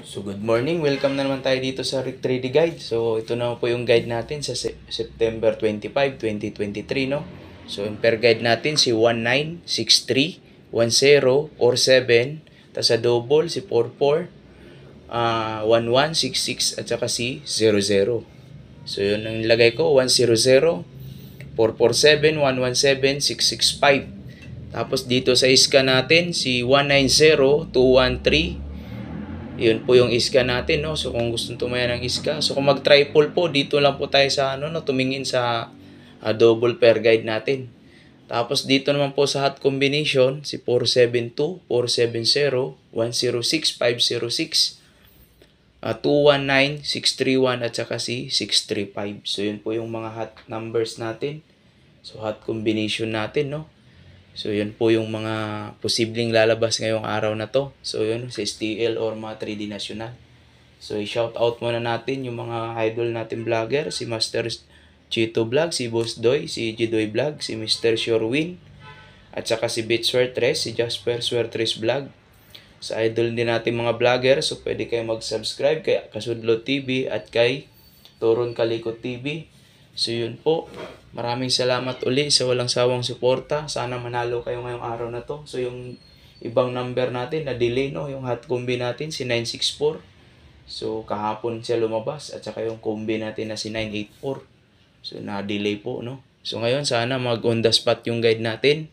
So good morning, welcome na naman tayo dito sa Rick 3D Guide. So ito na po yung guide natin sa September 25, 2023, no? So yung per guide natin si 1963, 1047, tapos sa double si 44, 1166 at saka si 00. So yun ang nilagay ko, 100, 447, 117, 665. Tapos dito sa iska natin si 190, 213. Yun po yung iska natin, no? So kung gustong tumaya ng iska, so kung mag-triple po, dito lang po tayo sa no, tumingin sa double pair guide natin. Tapos dito naman po sa hot combination, si 472, 470, 106, 506, 219, 631 at saka si 635. So yun po yung mga hot numbers natin. So hot combination natin, no? So, yun po yung mga posibleng lalabas ngayong araw na to. So, yun, sa STL or mga 3D National. So, i-shout out muna natin yung mga idol natin vlogger. Si Master Chito Vlog, si Boss Doy, si Jidoy Vlog, si Mr. Shorewin, at saka si Bit Swertres, si Jasper Swertres Vlog. Sa idol din natin mga vlogger, so pwede kayo mag-subscribe kay Kasudlo TV at kay Toron Kalikot TV. So yun po, maraming salamat uli sa walang sawang suporta. Sana manalo kayo ngayong araw na to. So yung ibang number natin na delay, no, yung hot combi natin si 964. So kahapon siya lumabas at saka yung combi natin na si 984. So na-delay po, no. So ngayon sana mag on the spot yung guide natin.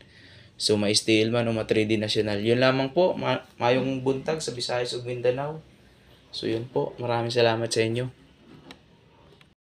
So ma-STL man o ma-3D National. Yun lamang po, mayong buntag sa Visayas ug Mindanao. So yun po, maraming salamat sa inyo.